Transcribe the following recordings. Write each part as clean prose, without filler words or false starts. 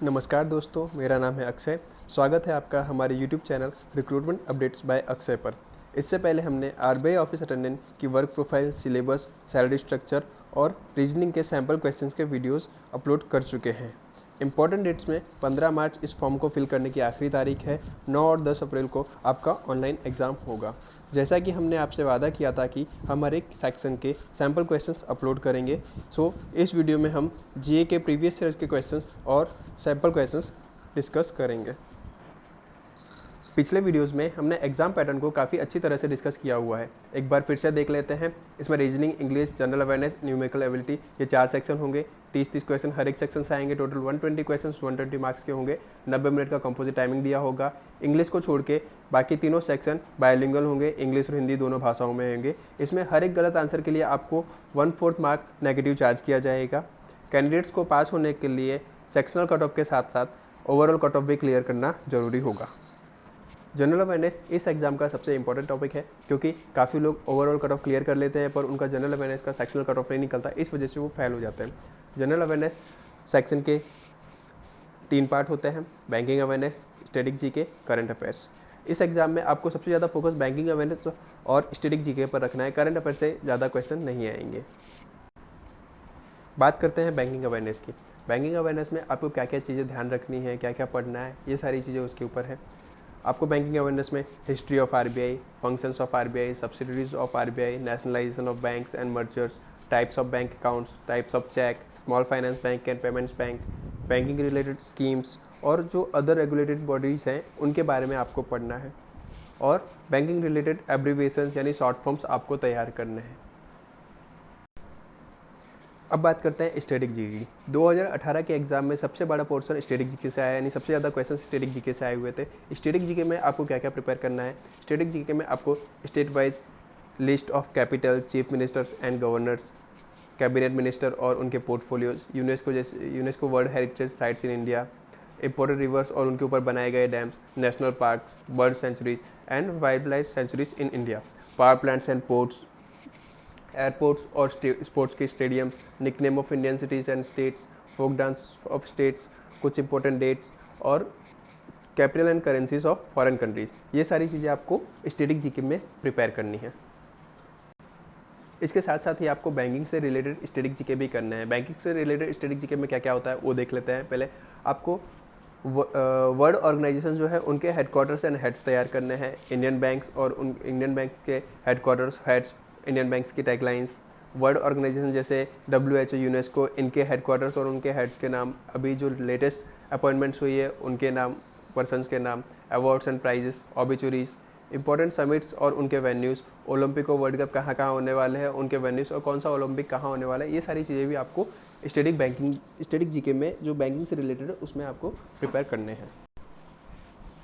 नमस्कार दोस्तों, मेरा नाम है अक्षय। स्वागत है आपका हमारे YouTube channel recruitment updates by Akshay पर। इससे पहले हमने आरबीआई ऑफिस अटेंडेंट की work profile, syllabus, salary structure और रीजनिंग के सैम्पल क्वेश्चंस के वीडियोस अपलोड कर चुके हैं। इंपॉर्टेंट डेट्स में 15 मार्च इस फॉर्म को फिल करने की आखिरी तारीख है। 9 और 10 अप्रैल को आपका ऑनलाइन एग्ज़ाम होगा। जैसा कि हमने आपसे वादा किया था कि हम हर एक सेक्शन के सैम्पल क्वेश्चंस अपलोड करेंगे। इस वीडियो में हम जीए के प्रीवियस ईयर्स के क्वेश्चंस और सैम्पल क्वेश्चंस डिस्कस करेंगे। पिछले वीडियोस में हमने एग्जाम पैटर्न को काफ़ी अच्छी तरह से डिस्कस किया हुआ है। एक बार फिर से देख लेते हैं। इसमें reasoning, English, general awareness, numerical ability, ये 4 सेक्शन होंगे। 30-30 क्वेश्चन हर एक सेक्शन से आएंगे। टोटल 120 क्वेश्चन 120 मार्क्स के होंगे। 90 मिनट का कंपोजिट टाइमिंग दिया होगा। इंग्लिश को छोड़ के बाकी तीनों सेक्शन बायलिंगुअल होंगे, इंग्लिश और हिंदी दोनों भाषाओं में होंगे। इसमें हर एक गलत आंसर के लिए आपको 1/4 मार्क नेगेटिव चार्ज किया जाएगा। कैंडिडेट्स को पास होने के लिए सेक्शनल कट ऑफ के साथ साथ ओवरऑल कट ऑफ भी क्लियर करना जरूरी होगा। जनरल अवेयरनेस इस एग्जाम का सबसे इंपॉर्टेंट टॉपिक है, क्योंकि काफ़ी लोग ओवरऑल कट ऑफ क्लियर कर लेते हैं पर उनका जनरल अवेयरनेस का सेक्शनल कट ऑफ नहीं निकलता, इस वजह से वो फेल हो जाते हैं। जनरल अवेयरनेस सेक्शन के 3 पार्ट होते हैं: banking awareness, static GK, current affairs. इस एग्जाम में आपको सबसे ज़्यादा फोकस बैंकिंग अवेयरनेस और स्टैटिक जीके पर रखना है। करंट अफेयर से ज़्यादा क्वेश्चन नहीं आएंगे। बात करते हैं बैंकिंग अवेयरनेस की। बैंकिंग अवेयरनेस में आपको क्या क्या चीज़ें ध्यान रखनी है, क्या क्या पढ़ना है, ये सारी चीज़ें उसके ऊपर है। आपको बैंकिंग अवेयरनेस में history of RBI, functions of RBI, subsidiaries of RBI, nationalisation of banks and mergers, types of bank accounts, types of cheque, small finance bank and payments bank, banking related schemes और जो other regulated bodies हैं उनके बारे में आपको पढ़ना है। और बैंकिंग रिलेटेड एब्रीविएशंस यानी शॉर्ट फॉर्म्स आपको तैयार करने हैं। अब बात करते हैं स्टैटिक जीके की। 2018 के एग्जाम में सबसे बड़ा पोर्शन स्टैटिक जीके से आया, यानी सबसे ज़्यादा क्वेश्चन स्टैटिक जीके से आए हुए थे। स्टैटिक जीके में आपको क्या क्या प्रिपेयर करना है? स्टैटिक जीके में आपको state wise list of capital, chief minister and governors, cabinet minister और उनके portfolios, UNESCO world heritage sites in India, important rivers और उनके ऊपर बनाए गए dams, national parks, bird sanctuaries and wildlife sanctuaries in India, power plants and ports, airports और sports के stadiums, nickname of Indian cities and states, folk dance of states, कुछ important dates और capital and currencies of foreign countries. ये सारी चीज़ें आपको static GK में prepare करनी है। इसके साथ साथ ही आपको बैंकिंग से रिलेटेड स्टैटिक जीके भी करना है। बैंकिंग से रिलेटेड स्टैटिक जीके में क्या क्या होता है वो देख लेते हैं। पहले आपको वर्ल्ड ऑर्गेनाइजेशन जो है उनके हेडक्वार्टर्स एंड हेड्स तैयार करने हैं। इंडियन बैंक्स और उन इंडियन बैंक्स के हेडक्वार्टर्स, हेड्स, इंडियन बैंक्स की टैगलाइंस, वर्ल्ड ऑर्गेनाइजेशन जैसे WHO, यूनेस्को, इनके हेडक्वार्टर्स और उनके हेड्स के नाम, अभी जो लेटेस्ट अपॉइंटमेंट्स हुई है उनके नाम, पर्सनस के नाम, awards and prizes, obituaries, important summits और उनके वेन्यूज़, ओलंपिक और वर्ल्ड कप कहाँ कहाँ होने वाले हैं उनके वेन्यूज़ और कौन सा ओलंपिक कहाँ होने वाला है, ये सारी चीज़ें भी आपको स्टैटिक जीके में जो बैंकिंग से रिलेटेड है उसमें आपको प्रिपेयर करने हैं।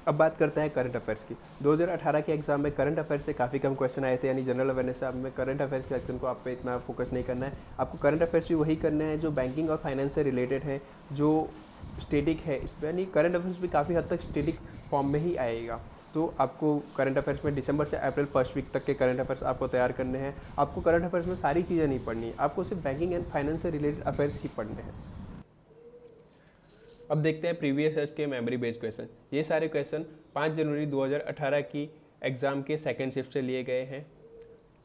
अब बात करते हैं करंट अफेयर्स की। 2018 के एग्जाम में करंट अफेयर्स से काफ़ी कम क्वेश्चन आए थे, यानी जनरल अवेयरनेस से में करंट अफेयर्स सेक्शन को आप पे इतना फोकस नहीं करना है। आपको करंट अफेयर्स भी वही करने हैं जो बैंकिंग और फाइनेंस से रिलेटेड है, जो स्टैटिक है। इस पर यानी करंट अफेयर्स भी काफ़ी हद तक स्टैटिक फॉर्म में ही आएगा। तो आपको करंट अफेयर्स में दिसंबर से अप्रैल फर्स्ट वीक तक के करंट अफेयर्स आपको तैयार करने हैं। आपको करंट अफेयर्स में सारी चीज़ें नहीं पढ़नी है, आपको सिर्फ बैंकिंग एंड फाइनेंस से रिलेटेड अफेयर्स ही पढ़ने हैं। अब देखते हैं प्रीवियस ईयर्स के मेमोरी बेस्ड क्वेश्चन। ये सारे क्वेश्चन 5 जनवरी 2018 की एग्जाम के सेकेंड शिफ्ट से लिए गए हैं।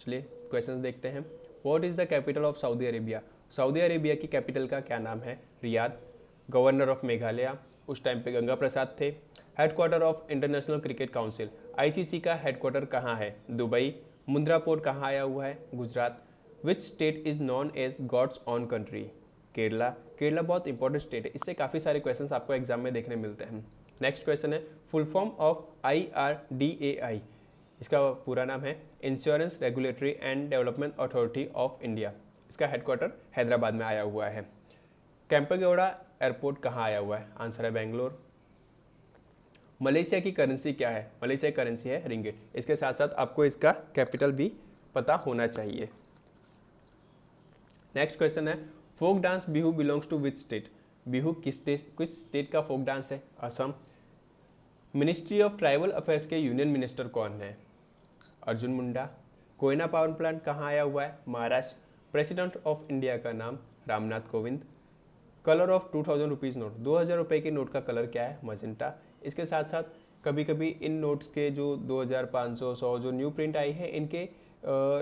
चलिए क्वेश्चन देखते हैं। What is the capital of Saudi Arabia? Saudi Arabia की कैपिटल का क्या नाम है? रियाद। गवर्नर ऑफ मेघालय, उस टाइम पे गंगा प्रसाद थे। Headquarter of international cricket council, ICC का हेडक्वार्टर कहाँ है? दुबई। मुंद्रा पोर्ट कहाँ आया हुआ है? Gujarat. Which state is known as God's own country? Kerala. Kerala बहुत इंपॉर्टेंट स्टेट है, इससे काफी सारे क्वेश्चंस आपको एग्जाम में देखने मिलते हैं। नेक्स्ट क्वेश्चन है फुल फॉर्म ऑफ IRDAI। इसका पूरा नाम है insurance regulatory and development authority of India. इसका हेडक्वार्टर हैदराबाद में आया हुआ है। कैंपेगौड़ा एयरपोर्ट कहाँ आया हुआ है? आंसर है बेंगलोर। मलेशिया की करेंसी क्या है? मलेशिया की करेंसी है रिंगिट। इसके साथ साथ आपको इसका कैपिटल भी पता होना चाहिए। नेक्स्ट क्वेश्चन है folk dance Bihu belongs to which state? Bihu किस स्टेट का फोक डांस है? Assam. Ministry of tribal affairs के यूनियन मिनिस्टर कौन है? अर्जुन मुंडा। कोयना पावर प्लांट कहाँ आया हुआ है? महाराष्ट्र। प्रेसिडेंट ऑफ इंडिया का नाम? Ramnath Kovind. Colour of 2000 rupees note, 2000 रुपये के नोट का कलर क्या है? मजेंटा। इसके साथ साथ कभी कभी इन नोट्स के जो 2000, 500, 100 जो न्यू प्रिंट आई है, इनके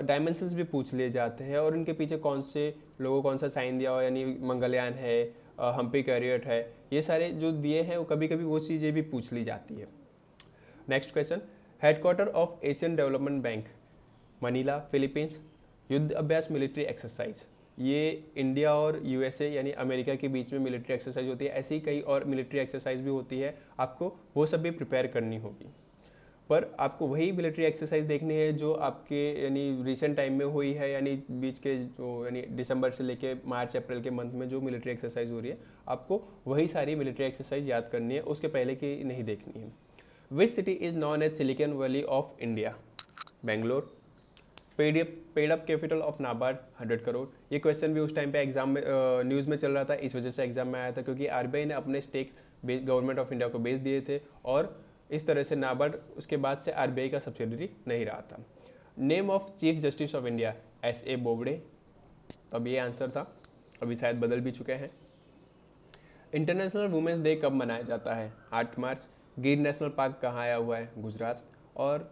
डायमेंशंस भी पूछ लिए जाते हैं और इनके पीछे कौन से लोगों कौन सा साइन दिया हो, यानी मंगलयान है, हम्पी कैरियट है, ये सारे जो दिए हैं वो कभी कभी वो चीज़ें भी पूछ ली जाती है। Next question, headquarter of Asian development bank, Manila, Philippines. युद्ध अभ्यास मिलिट्री एक्सरसाइज, ये इंडिया और यूएसए यानी अमेरिका के बीच में मिलिट्री एक्सरसाइज होती है। ऐसी ही कई और मिलिट्री एक्सरसाइज भी होती है, आपको वो सब भी प्रिपेयर करनी होगी। पर आपको वही मिलिट्री एक्सरसाइज देखनी है जो आपके यानी रिसेंट टाइम में हुई है, यानी बीच के जो यानी दिसंबर से लेके मार्च अप्रैल के मंथ में जो मिलिट्री एक्सरसाइज हो रही है, आपको वही सारी मिलिट्री एक्सरसाइज याद करनी है, उसके पहले की नहीं देखनी है। Which city is known as silicon valley of India? Bangalore. Paid up capital of NABARD 100 crore. ये क्वेश्चन भी उस टाइम पे एग्जाम में न्यूज़ में चल रहा था, इस वजह से एग्जाम में आया था, क्योंकि आरबीआई ने अपने स्टेक गवर्नमेंट ऑफ इंडिया को बेच दिए थे और इस तरह से नाबार्ड उसके बाद से आरबीआई का सब्सिडरी नहीं रहा था। Name of chief justice of India, एस.ए. Bobde. अब ये आंसर था, अभी शायद बदल भी चुके हैं। इंटरनेशनल वुमेंस डे कब मनाया जाता है? 8 मार्च। गिर नेशनल पार्क कहाँ आया हुआ है? गुजरात। और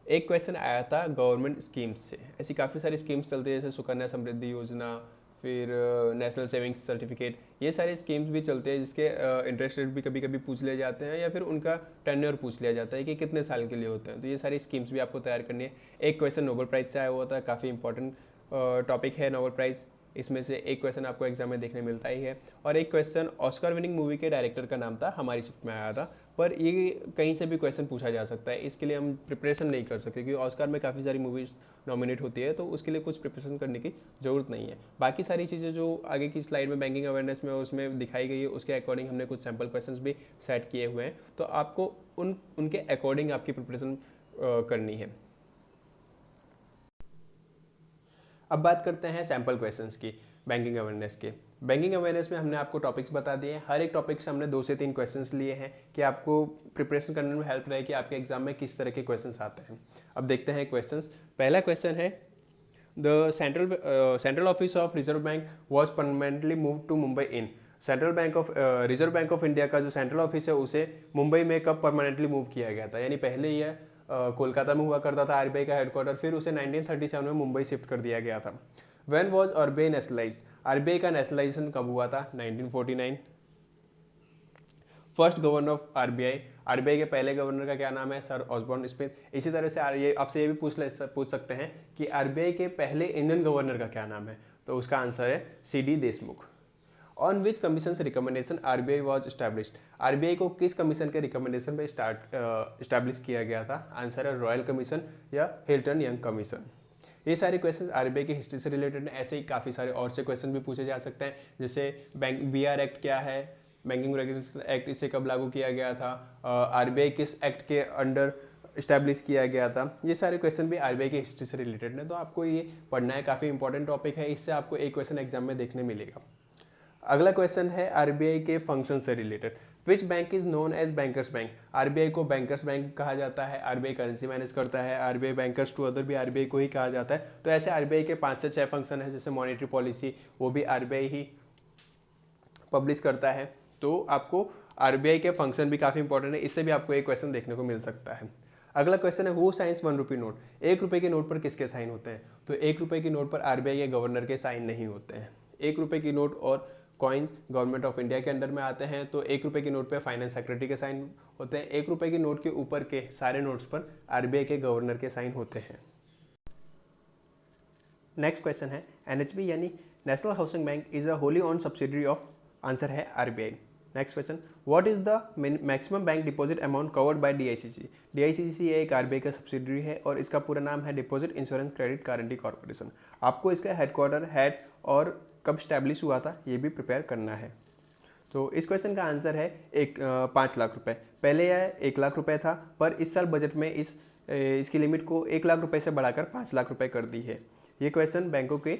एक क्वेश्चन आया था गवर्नमेंट स्कीम्स से, ऐसी काफ़ी सारी स्कीम्स चलती है जैसे सुकन्या समृद्धि योजना, फिर नेशनल सेविंग्स सर्टिफिकेट, ये सारे स्कीम्स भी चलते हैं जिसके इंटरेस्ट रेट भी कभी कभी पूछ लिए जाते हैं या फिर उनका टेन्योर पूछ लिया जाता है कि कितने साल के लिए होते हैं। तो ये सारी स्कीम्स भी आपको तैयार करनी है। एक क्वेश्चन नोबेल प्राइज से आया हुआ था, काफ़ी इंपॉर्टेंट टॉपिक है नोबेल प्राइज, इसमें से एक क्वेश्चन आपको एग्जाम में देखने मिलता ही है। और एक क्वेश्चन ऑस्कर विनिंग मूवी के डायरेक्टर का नाम था, हमारी शिफ्ट में आया था, पर ये कहीं से भी क्वेश्चन पूछा जा सकता है, इसके लिए हम प्रिपरेशन नहीं कर सकते क्योंकि ऑस्कर में काफ़ी सारी मूवीज नॉमिनेट होती है, तो उसके लिए कुछ प्रिपरेशन करने की जरूरत नहीं है। बाकी सारी चीज़ें जो आगे की स्लाइड में बैंकिंग अवेयरनेस में उसमें दिखाई गई है, उसके अकॉर्डिंग हमने कुछ सैम्पल क्वेश्चंस भी सेट किए हुए हैं, तो आपको उनके अकॉर्डिंग आपकी प्रिपरेशन करनी है। अब बात करते हैं सैम्पल क्वेश्चंस की बैंकिंग अवेयरनेस के। बैंकिंग अवेयरनेस में हमने आपको टॉपिक्स बता दिए हैं, हर एक टॉपिक से हमने 2 से 3 क्वेश्चंस लिए हैं कि आपको प्रिपरेशन करने में हेल्प रहे कि आपके एग्जाम में किस तरह के क्वेश्चंस आते हैं। अब देखते हैं क्वेश्चंस। पहला क्वेश्चन है, the central office of reserve bank was permanently move to Mumbai in. Central bank of reserve bank of India का जो सेंट्रल ऑफिस है उसे मुंबई में कब परमानेंटली मूव किया गया था? यानी पहले यह कोलकाता में हुआ करता था आरबीआई का हेडक्वार्टर, फिर उसे 1937 में मुंबई शिफ्ट कर दिया गया था। When was RBI nationalised? RBI का नेशनलाइजेशन कब हुआ था? 1949। First governor of RBI, RBI के पहले गवर्नर का क्या नाम है? Sir Osborne Smith. इसी तरह से ये आपसे ये भी पूछ सकते हैं कि आरबीआई के पहले इंडियन गवर्नर का क्या नाम है? तो उसका आंसर है CD. Deshmukh. On which commission recommendation RBI was established? RBI को किस कमीशन के रिकमेंडेशन पे स्टैब्लिश किया गया था? आंसर है रॉयल कमीशन या हिल्टन यंग कमीशन। ये सारे क्वेश्चन आरबीआई की हिस्ट्री से रिलेटेड हैं। ऐसे ही काफ़ी सारे और से क्वेश्चन भी पूछे जा सकते हैं, जैसे बैंक बीआर एक्ट क्या है, बैंकिंग रेगुलेशन एक्ट इसे कब लागू किया गया था, आरबीआई किस एक्ट के अंडर स्टैब्लिश किया गया था। ये सारे क्वेश्चन भी आरबीआई की हिस्ट्री से रिलेटेड है, तो आपको ये पढ़ना है, काफ़ी इंपॉर्टेंट टॉपिक है, इससे आपको एक क्वेश्चन एग्जाम में देखने मिलेगा। अगला क्वेश्चन है आरबीआई के फंक्शन से related. Which bank is known as bankers bank? RBI को बैंकर्स बैंक कहा जाता है, आरबीआई करेंसी मैनेज करता है, आरबीआई बैंकर्स टू अदर भी आरबीआई को ही कहा जाता है। तो ऐसे आरबीआई के 5 से 6 फंक्शन है, जैसे मॉनेटरी पॉलिसी वो भी आरबीआई ही पब्लिश करता है। तो आपको आरबीआई के फंक्शन भी काफी इंपॉर्टेंट है, इससे भी आपको एक क्वेश्चन देखने को मिल सकता है। अगला क्वेश्चन है, हु साइंस 1 रुपी नोट? 1 रुपए के नोट पर किसके साइन होते हैं? तो 1 रुपए की नोट पर आरबीआई के गवर्नर के साइन नहीं होते हैं। 1 रुपए की नोट और कॉइन्स गवर्नमेंट ऑफ इंडिया के अंडर में आते हैं, तो 1 रुपए की नोट पे फाइनेंस सेक्रेटरी के साइन होते हैं। 1 रुपए की नोट के ऊपर के सारे नोट्स पर आरबीआई के गवर्नर के साइन होते हैं। नेक्स्ट क्वेश्चन है, एनएचबी यानी national housing bank is a wholly owned subsidiary of? Answer है RBI. Next question, what is the maximum bank deposit amount covered by DICC? DICC एक RBI का subsidiary है और इसका पूरा नाम है deposit insurance credit guarantee corporation. आपको इसका हेडक्वार्टर, हेड और कब स्टैब्लिश हुआ था ये भी प्रिपेयर करना है। तो इस क्वेश्चन का आंसर है 5 लाख रुपए। पहले यह 1 लाख रुपए था, पर इस साल बजट में इसकी लिमिट को 1 लाख रुपए से बढ़ाकर 5 लाख रुपए कर दी है। ये क्वेश्चन बैंकों के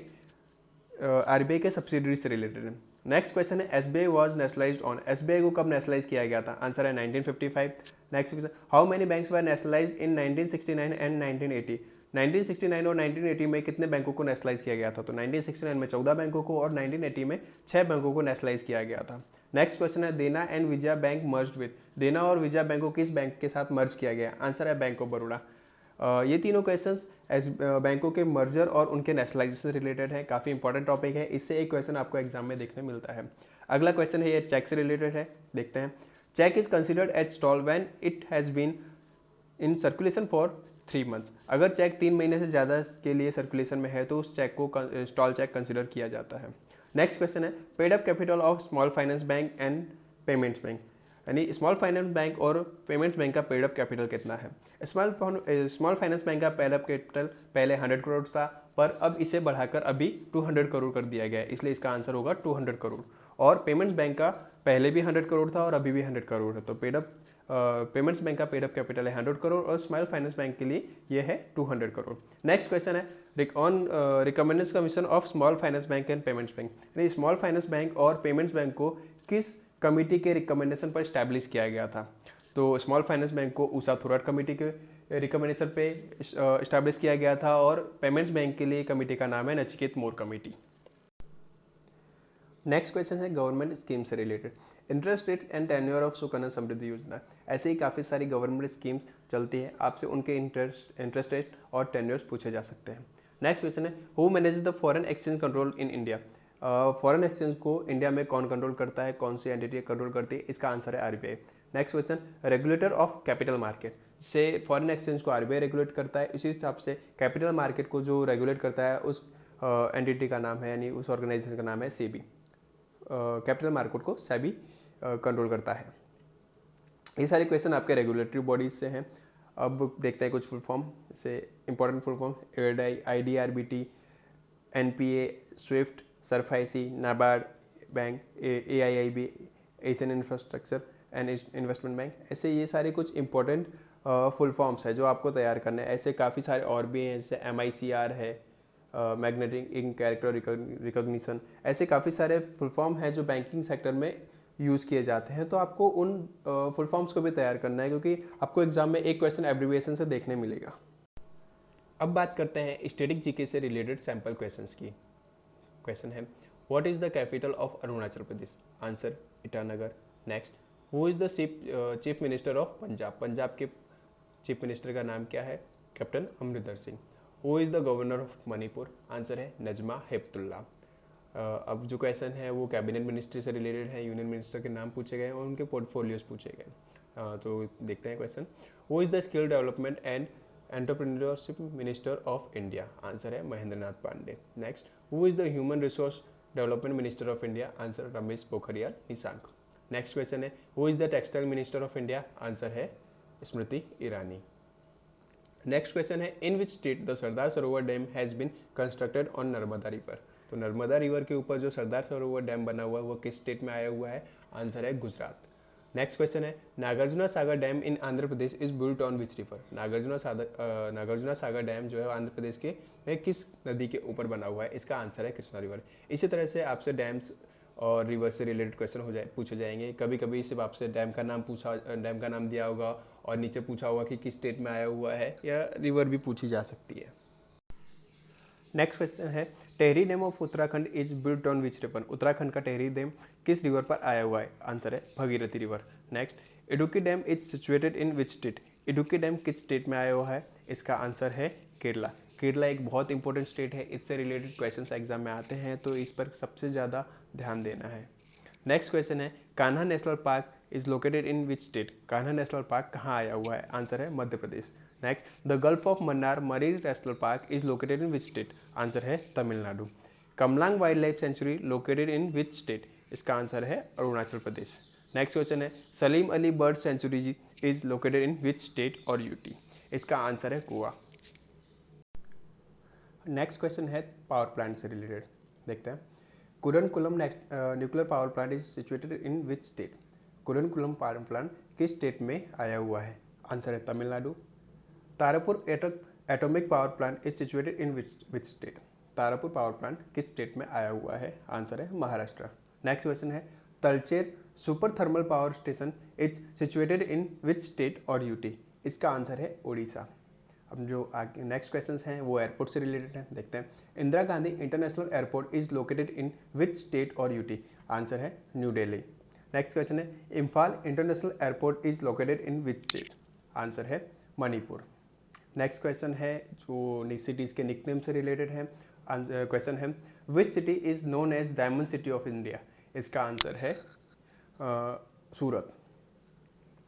आरबीआई के सब्सिडरी से रिलेटेड है। नेक्स्ट क्वेश्चन है, SBI was nationalised on? SBI को कब नेशनलाइज किया गया था? आंसर है 1955। Next question, how many banks were nationalised in 1969 and 1980? 1969 और 1980 में कितने बैंकों को नेशनलाइज किया गया था? तो 1969 में 14 बैंकों को और 1980 में 6 बैंकों को नेशनलाइज किया गया था। नेक्स्ट क्वेश्चन है, देना and Vijaya bank merged with. देना और विजया बैंक को किस बैंक के साथ मर्ज किया गया? आंसर है बैंक ऑफ बड़ौदा। ये तीनों क्वेश्चंस बैंकों के मर्जर और उनके नेशनलाइजेशन से रिलेटेड है। काफी इंपॉर्टेंट टॉपिक है, इससे एक क्वेश्चन आपको एग्जाम में देखने मिलता है। अगला क्वेश्चन है, ये चेक से रिलेटेड है, देखते हैं। Cheque is considered as stale when it has been in circulation for 3 months. अगर चेक 3 महीने से ज़्यादा के लिए सर्कुलेशन में है तो उस चेक को स्टॉल चेक कंसिडर किया जाता है। नेक्स्ट क्वेश्चन है, paid up capital of small finance bank and payments bank, यानी स्मॉल फाइनेंस बैंक और पेमेंट्स बैंक का पेड अप कैपिटल कितना है? स्मॉल फाइनेंस बैंक का पेड अप कैपिटल पहले 100 करोड़ था, पर अब इसे बढ़ाकर अभी 200 करोड़ कर दिया गया है, इसलिए इसका आंसर होगा 200 करोड़। और पेमेंट्स बैंक का पहले भी 100 करोड़ था और अभी भी 100 करोड़ है, तो पेमेंट्स बैंक का पेड अप कैपिटल है 100 करोड़ और स्मॉल फाइनेंस बैंक के लिए यह है 200 करोड़। नेक्स्ट क्वेश्चन है, on recommendation commission of small finance bank and payments bank, यानी स्मॉल फाइनेंस बैंक और पेमेंट्स बैंक को किस कमिटी के रिकमेंडेशन पर स्टैब्लिश किया गया था? तो स्मॉल फाइनेंस बैंक को ऊषा थोराट कमेटी के रिकमेंडेशन पे स्टैब्लिश किया गया था और पेमेंट्स बैंक के लिए कमेटी का नाम है Nachiket Mor committee. Next question है गवर्नमेंट स्कीम से related, interest rate and tenure of Sukanya Samriddhi Yojana. ऐसे ही काफ़ी सारी गवर्नमेंट स्कीम्स चलती है, आपसे उनके इंटरेस्ट रेट और टेन्योर्स पूछे जा सकते हैं। नेक्स्ट क्वेश्चन है, who manages the foreign exchange control in India. Foreign exchange को इंडिया में कौन कंट्रोल करता है, कौन सी एंटिटी कंट्रोल करती है? इसका आंसर है RBI. Next question, regulator of capital market, से फॉरेन एक्सचेंज को आरबीआई रेगुलेट करता है, इसी हिसाब से कैपिटल मार्केट को जो रेगुलेट करता है उस एंटिटी का नाम है, यानी उस ऑर्गेनाइजेशन का नाम है सेबी। कैपिटल मार्केट को सेबी कंट्रोल करता है। ये सारे क्वेश्चन आपके रेगुलेटरी बॉडीज से हैं। अब देखते हैं कुछ फुल फॉर्म से, important full form, IDRBT, NPA, Swift, SARFAESI, NABARD bank, AIIB, Asian infrastructure and investment bank. ऐसे ये सारे कुछ इंपॉर्टेंट फुल फॉर्म्स है जो आपको तैयार करने हैं। ऐसे काफ़ी सारे और भी हैं, जैसे MICR है, मैग्नेटिक इंक कैरेक्टर रिकॉग्निशन, ऐसे काफ़ी सारे फुल फॉर्म हैं जो बैंकिंग सेक्टर में यूज़ किए जाते हैं। तो आपको उन फुल फॉर्म्स को भी तैयार करना है, क्योंकि आपको एग्जाम में एक क्वेश्चन एब्रिविएशन से देखने मिलेगा। अब बात करते हैं स्टैटिक जीके से रिलेटेड सैंपल क्वेश्चंस की। क्वेश्चन है, what is the capital of Arunachal Pradesh? Answer, Itanagar. Next, who is the chief minister of Punjab? Punjab के चीफ मिनिस्टर का नाम क्या है? Captain Amarinder Singh. Who is the governor of Manipur? Answer है नजमा हेपतुल्ला। अब जो क्वेश्चन है वो कैबिनेट मिनिस्ट्री से रिलेटेड है, यूनियन मिनिस्टर के नाम पूछे गए और उनके पोर्टफोलियोज पूछे गए। तो देखते हैं question, who is the skill development and entrepreneurship minister of India? Answer है Mahendra Nath Pandey. Next, who is the human resource development minister of India? Answer Ramesh Pokhriyal Nishank. Next question है, who is the textile minister of India? Answer है स्मृति ईरानी। Next question है, इन which state the Sardar Sarovar dam has been constructed on Narmada river? तो Narmada river के ऊपर जो सरदार Sarovar dam बना हुआ है वो किस स्टेट में आया हुआ है? आंसर है गुजरात। नेक्स्ट क्वेश्चन है, Nagarjuna Sagar dam in Andhra Pradesh is built on which river? Nagarjuna Sagar dam जो है आंध्र प्रदेश के किस नदी के ऊपर बना हुआ है? इसका आंसर है कृष्णा रिवर। इसी तरह से आपसे डैम्स और रिवर से रिलेटेड क्वेश्चन पूछे जाएंगे। कभी कभी सिर्फ आपसे डैम का नाम दिया होगा और नीचे पूछा होगा कि किस स्टेट में आया हुआ है, या रिवर भी पूछी जा सकती है। नेक्स्ट क्वेश्चन है, Tehri dam of Uttarakhand is built on which river? Uttarakhand का टेहरी डैम किस रिवर पर आया हुआ है? आंसर है Bhagirathi river. Next, Idukki dam is situated in which state? Idukki dam किस स्टेट में आया हुआ है? इसका आंसर है केरला। केरला एक बहुत इंपॉर्टेंट स्टेट है, इससे रिलेटेड क्वेश्चन एग्जाम में आते हैं, तो इस पर सबसे ज़्यादा ध्यान देना है। नेक्स्ट क्वेश्चन है, Kanha national park is located in which state? Kanha national park कहाँ आया हुआ है? आंसर है Madhya Pradesh. Next, the gulf of Mannar marine national park is located in which state? Answer है Tamil Nadu. Kamalang wild life sanctuary located in which state? इसका answer है Arunachal Pradesh. Next question है, Salim Ali bird sanctuary is located in which state or UT? इसका answer है Goa. Next question है power plant से related, देखते हैं। Kudankulam nuclear power plant is situated in which state? Kudankulam power plant किस स्टेट में आया हुआ है? आंसर है Tamil Nadu. Tarapur atomic power plant is situated in which state? Tarapur power plant किस स्टेट में आया हुआ है? आंसर है महाराष्ट्र। नेक्स्ट क्वेश्चन है, Talcher super thermal power station is situated in which state or UT? इसका आंसर है ओडिशा। अब जो आगे नेक्स्ट क्वेश्चंस हैं वो एयरपोर्ट से रिलेटेड हैं, देखते हैं। Indira Gandhi international airport is located in which state or UT? Answer है न्यू दिल्ली। नेक्स्ट क्वेश्चन है Imphal international airport is located in which state? Answer है मणिपुर। नेक्स्ट क्वेश्चन है जो सिटीज के निकनेम से रिलेटेड है। क्वेश्चन है which city is known as diamond city of India? इसका आंसर है Surat.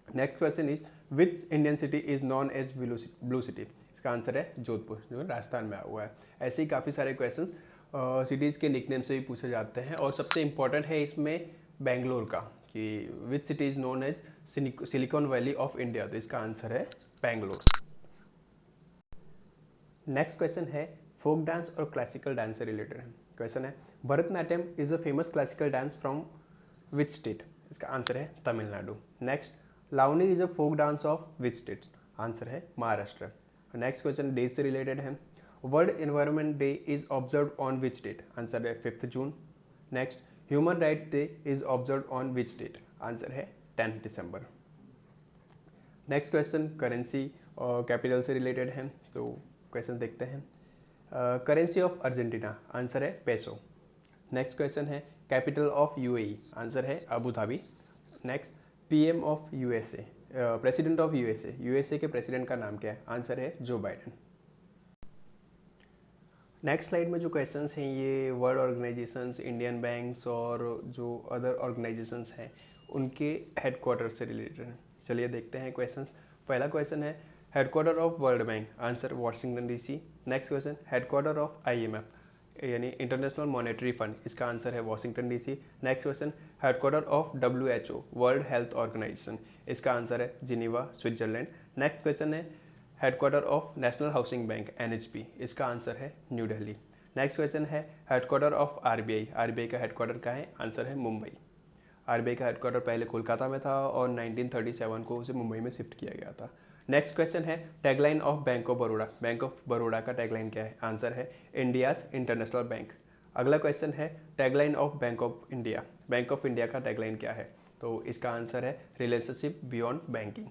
Next question is which Indian city is known as blue city? इसका आंसर है जोधपुर, जो राजस्थान में हुआ है। ऐसे ही काफ़ी सारे क्वेश्चंस सिटीज़ के निकनेम से भी पूछे जाते हैं, और सबसे इंपॉर्टेंट है इसमें बेंगलोर का, कि which city is known as silicon valley of India? तो इसका आंसर है बेंगलोर। नेक्स्ट क्वेश्चन है फोक डांस और क्लासिकल डांस से रिलेटेड है। क्वेश्चन है Bharatanatyam is a famous classical dance from which state? इसका आंसर है Tamil Nadu. Next Lavani is a folk dance of which state? Answer है महाराष्ट्र। नेक्स्ट क्वेश्चन डे से रिलेटेड है। World environment day is observe on which date? Answer है 5 June. Next human rights day is observe on which date? Answer है 10 दिसंबर। Next question currency और capital से related है, तो क्वेश्चन देखते हैं। Currency of Argentina? आंसर है पेसो। नेक्स्ट क्वेश्चन है कैपिटल ऑफ यूएई? आंसर है Abu Dhabi. Next PM of USA, president of USA, USA के प्रेसिडेंट का नाम क्या है? आंसर है जो बाइडेन। नेक्स्ट स्लाइड में जो क्वेश्चंस हैं ये वर्ल्ड ऑर्गेनाइजेशंस, इंडियन बैंक्स और जो अदर ऑर्गेनाइजेशंस हैं उनके हेडक्वार्टर से रिलेटेड हैं। चलिए देखते हैं क्वेश्चंस। पहला क्वेश्चन है headquarter of world bank? Answer Washington DC. Next question headquarter of IMF यानी इंटरनेशनल मॉनेटरी फंड, इसका आंसर है Washington DC. Next question headquarter of WHO world health organisation, इसका आंसर है जिनीवा स्विट्जरलैंड। नेक्स्ट क्वेश्चन है headquarter of national housing bank NHB, इसका answer है New Delhi. Next question है headquarter of RBI, RBI का headquarter कहाँ है? आंसर है मुंबई। आरबीआई का हेडक्वार्टर पहले कोलकाता में था और 1937 को उसे मुंबई में शिफ्ट किया गया था। नेक्स्ट क्वेश्चन है tagline of bank of Baroda, bank of Baroda का टैगलाइन क्या है? आंसर है इंडियाज इंटरनेशनल बैंक। अगला क्वेश्चन है tagline of bank of India, bank of India का टैगलाइन क्या है? तो इसका आंसर है रिलेशनशिप बियॉन्ड बैंकिंग।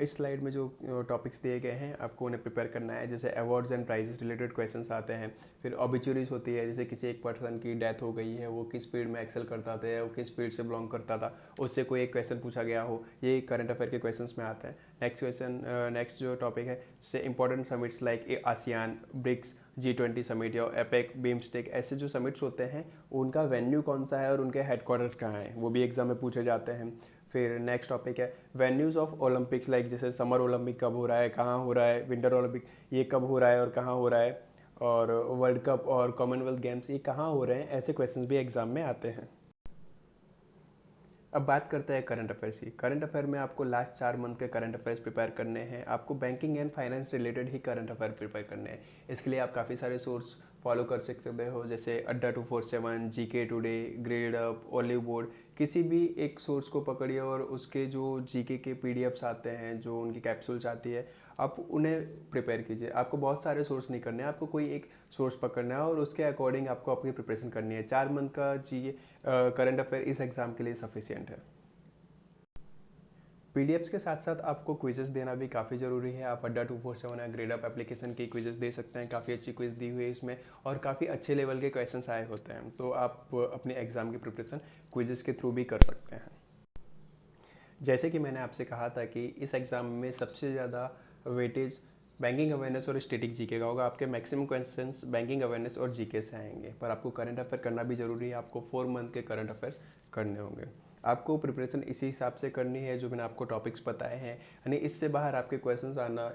इस स्लाइड में जो टॉपिक्स दिए गए हैं आपको उन्हें प्रिपेयर करना है। जैसे awards and prizes related questions आते हैं, फिर ऑबिचुरीज होती है, जैसे किसी एक पर्सन की डेथ हो गई है, वो किस फील्ड में एक्सेल करता था, वो किस फील्ड से बिलोंग करता था, उससे कोई एक क्वेश्चन पूछा गया हो, ये करंट अफेयर के क्वेश्चंस में आते हैं। नेक्स्ट जो टॉपिक है जैसे important summits like ASEAN, BRICS, G20 summit या एपेक, बीमस्टेक, ऐसे जो समिट्स होते हैं उनका वेन्यू कौन सा है और उनके हेडक्वार्टर्स कहाँ हैं, वो भी एग्जाम में पूछे जाते हैं। फिर नेक्स्ट टॉपिक है वेन्यूज ऑफ ओलंपिक्स, लाइक जैसे समर ओलंपिक कब हो रहा है, कहाँ हो रहा है, विंटर ओलंपिक ये कब हो रहा है और कहाँ हो रहा है, और वर्ल्ड कप और कॉमनवेल्थ गेम्स ये कहाँ हो रहे हैं, ऐसे क्वेश्चंस भी एग्जाम में आते हैं। अब बात करते हैं करंट अफेयर्स की। करंट अफेयर में आपको लास्ट 4 मंथ के करंट अफेयर्स प्रिपेयर करने हैं। आपको banking and finance related he current affair prepare करने हैं। इसके लिए आप काफ़ी सारे सोर्स फॉलो कर सकते हो, जैसे अड्डा 247, GK today, grade up, olive board. किसी भी एक सोर्स को पकड़िए और उसके जो जीके के पीडीएफ्स आते हैं, जो उनकी कैप्सूल्स आती है, आप उन्हें प्रिपेयर कीजिए। आपको बहुत सारे सोर्स नहीं करने हैं, आपको कोई एक सोर्स पकड़ना है और उसके अकॉर्डिंग आपको अपनी प्रिपरेशन करनी है। 4 मंथ का जी करंट अफेयर इस एग्जाम के लिए सफिशियंट है। पीडीएफ्स के साथ साथ आपको क्विजेस देना भी काफ़ी ज़रूरी है। आप अड्डा 247 या ग्रेड अप एप्लीकेशन की क्विजेस दे सकते हैं, काफ़ी अच्छी क्विज दी हुई है इसमें और काफ़ी अच्छे लेवल के क्वेश्चंस आए होते हैं, तो आप अपने एग्जाम की प्रिपरेशन क्विजेस के थ्रू भी कर सकते हैं। जैसे कि मैंने आपसे कहा था कि इस एग्ज़ाम में सबसे ज़्यादा वेटेज बैंकिंग अवेयरनेस और स्टैटिक जीके का होगा। आपके मैक्सिमम क्वेश्चंस बैंकिंग अवेयरनेस और जीके से आएंगे, पर आपको करंट अफेयर करना भी ज़रूरी है। आपको 4 मंथ के करंट अफेयर करने होंगे। आपको प्रिपरेशन इसी हिसाब से करनी है जो मैंने आपको टॉपिक्स बताए हैं, यानी इससे बाहर आपके क्वेश्चंस आना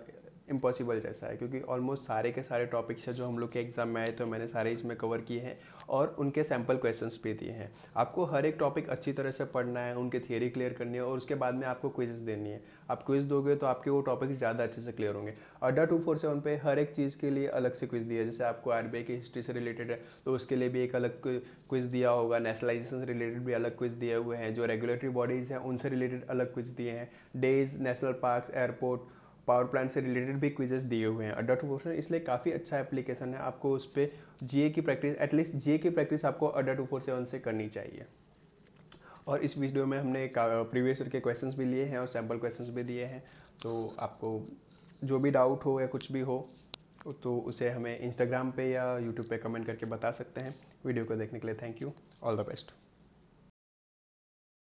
इम्पॉसिबल जैसा है, क्योंकि ऑलमोस्ट सारे के सारे टॉपिक्स हैं जो हम लोग के एग्जाम में आए थे मैंने सारे इसमें कवर किए हैं और उनके सैम्पल क्वेश्चंस भी दिए हैं। आपको हर एक टॉपिक अच्छी तरह से पढ़ना है, उनकी थियरी क्लियर करनी है और उसके बाद में आपको क्विजेस देनी है। आप क्विज दोगे तो आपके वो टॉपिक्स ज़्यादा अच्छे से क्लियर होंगे। अड्डा 247 पे हर एक चीज़ के लिए अलग से क्विज दिया है। जैसे आपको आरबीआई की हिस्ट्री से रिलेटेड है तो उसके लिए भी एक अलग क्विज दिया होगा, नेशनलाइजेशन से रिलेटेड भी अलग क्विज दिए हुए हैं, जो रेगुलेटरी बॉडीज़ हैं उनसे रिलेटेड अलग क्विज दिए हैं, days, national parks, airport, power plant से रिलेटेड भी क्विजेस दिए हुए हैं। अड्डा 247 इसलिए काफ़ी अच्छा एप्लीकेशन है। आपको उस पर जीए की प्रैक्टिस, एटलीस्ट जीए की प्रैक्टिस आपको अड्डा 247 से करनी चाहिए। और इस वीडियो में हमने प्रीवियस ईयर के क्वेश्चंस भी लिए हैं और सैम्पल क्वेश्चंस भी दिए हैं। तो आपको जो भी डाउट हो या कुछ भी हो तो उसे हमें इंस्टाग्राम पे या यूट्यूब पे कमेंट करके बता सकते हैं। वीडियो को देखने के लिए thank you. All the best.